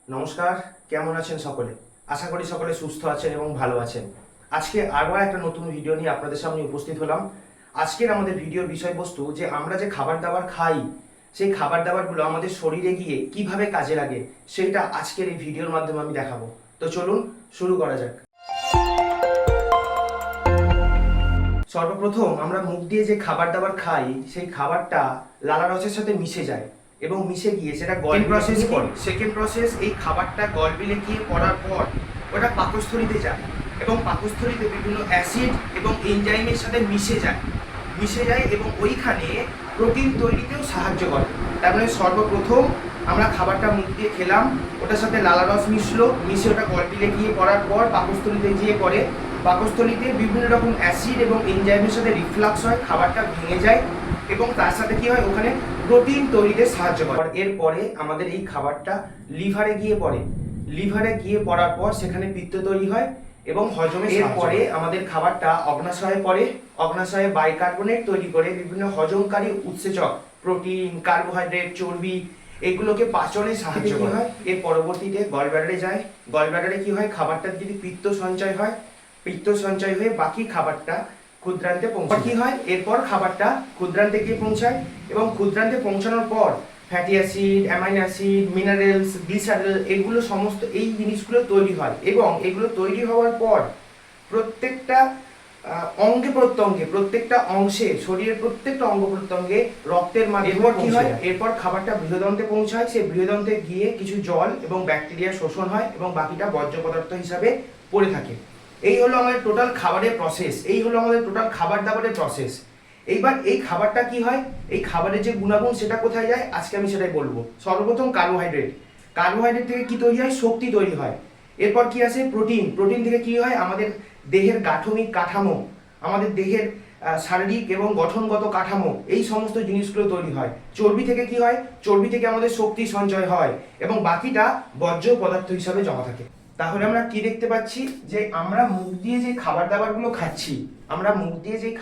নমস্কার, কেমন আছেন সকলে? আশা করি সকলে সুস্থ আছেন এবং ভালো আছেন। আজকে আবার একটা নতুন ভিডিও নিয়ে আপনাদের সামনে উপস্থিত হলাম। আজকের আমাদের ভিডিওর বিষয়বস্তু যে আমরা যে খাবার দাবার খাই, সেই খাবার দাবারগুলো আমাদের শরীরে গিয়ে কিভাবে কাজে লাগে সেইটা আজকের এই ভিডিওর মাধ্যমে আমি দেখাবো। তো চলুন শুরু করা যাক। সর্বপ্রথম আমরা মুখ দিয়ে যে খাবার দাবার খাই, সেই খাবারটা লালা রসের সাথে মিশে যায় এবং মিশে গিয়ে সেটা গল প্রসেস করে। সেকেন্ড প্রসেস, এই খাবারটা গল বিলে গিয়ে পড়ার পর ওটা পাকস্থলীতে যায় এবং পাকস্থলীতে বিভিন্ন অ্যাসিড এবং এনজাইমের সাথে মিশে যায় এবং ওইখানে প্রোটিন তৈরিতেও সাহায্য করে। তার মানে সর্বপ্রথম আমরা খাবারটা মুখ দিয়ে খেলাম, ওটার সাথে লালা রস মিশে ওটা গল বিলে গিয়ে পড়ার পর পাকস্থলীতে গিয়ে পড়ে। পাকস্থলীতে বিভিন্ন রকম অ্যাসিড এবং এনজাইমের সাথে রিফ্লাক্স হয়, খাবারটা ভেঙে যায় এবং তার সাথে কি হয়, ওখানে প্রোটিন তৈরিতে সাহায্য করে। এরপরে আমাদের এই খাবারটা লিভারে গিয়ে পড়ে। লিভারে গিয়ে পড়ার পর সেখানে পিত্ত তৈরি হয় এবং হজমে এরপরে আমাদের খাবারটা অগ্নাশয়ে পড়ে। অগ্নাশয়ে বাইকার্বনেট তৈরি করে বিভিন্ন হজমকারী উৎসেচক, প্রোটিন, কার্বোহাইড্রেট, চর্বি, এগুলোকে পাচনে সাহায্য হয়। এর পরবর্তীতে গলব্লাডারে যায়। গলব্লাডারে কি হয়, খাবারটা যদি পিত্ত সঞ্চয় হয়, পিত্ত সঞ্চয় হয়ে বাকি খাবারটা ক্ষুদ্রান্তে পৌঁছায়। কি হয়, এরপর খাবারটা ক্ষুদ্রান্তে গিয়ে পৌঁছায় এবং ক্ষুদ্রান্তে পৌঁছানোর পর fatty acid, amino acid, minerals, glycerol, এগুলো সমস্ত এই জিনিসগুলো তৈরি হয় এবং এগুলো তৈরি হওয়ার পর প্রত্যেকটা অঙ্গে প্রত্যঙ্গে, প্রত্যেকটা অংশে, শরীরের প্রত্যেকটা অঙ্গ প্রত্যঙ্গে রক্তের মাধ্যমে কি হয়, এরপর খাবারটা বৃহদন্তে পৌঁছায়। সেই বৃহদন্তে গিয়ে কিছু জল এবং ব্যাকটেরিয়া শোষণ হয় এবং বাকিটা বর্জ্য পদার্থ হিসাবে পড়ে থাকে। এই হলো আমাদের টোটাল খাবারের প্রসেস, এই হলো আমাদের টোটাল খাবার দাবারের প্রসেস। এইবার এই খাবারটা কি হয়, এই খাবারের যে গুণাগুণ সেটা কোথায় যায়, আজকে আমি সেটাই বলবো। সর্বপ্রথম কার্বোহাইড্রেট। কার্বোহাইড্রেট থেকে কি তৈরি হয়, শক্তি তৈরি হয়। এরপর কি আসে, প্রোটিন। প্রোটিন থেকে কি হয়, আমাদের দেহের গাঠনিক কাঠামো, আমাদের দেহের শারীরিক এবং গঠনগত কাঠামো, এই সমস্ত জিনিসগুলো তৈরি হয়। চর্বি থেকে কি হয়, চর্বি থেকে আমাদের শক্তি সঞ্চয় হয় এবং বাকিটা বর্জ্য পদার্থ হিসাবে জমা থাকে। তাহলে আমরা কি দেখতে পাচ্ছি, যে আমরা মুখ দিয়ে যে খাবার দাবারগুলো খাচ্ছি, সেই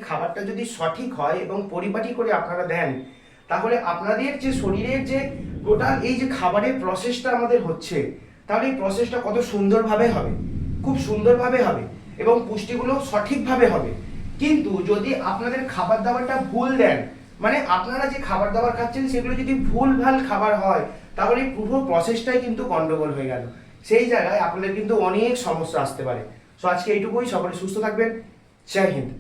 খাবারটা যদি সঠিক হয়, এবং পরিপাটি করে আপনারা দেন, তাহলে আপনাদের যে শরীরের যে টোটাল এই যে খাবারের প্রসেসটা আমাদের হচ্ছে, তাহলে এই প্রসেসটা কত সুন্দরভাবে হবে, খুব সুন্দরভাবে হবে এবং পুষ্টিগুলো সঠিকভাবে হবে। কিন্তু যদি আপনাদের খাবার দাবারটা ভুল দেন, মানে আপনারা যে খাবার দাবার খাচ্ছেন সেগুলো যদি ভুলভাল খাবার হয়, তাহলে এই পুরো প্রসেসটাই কিন্তু গন্ডগোল হয়ে গেল। সেই জায়গায় আপনাদের কিন্তু অনেক সমস্যা আসতে পারে। সো আজকে এইটুকুই, সকলে সুস্থ থাকবেন। জয় হিন্দ।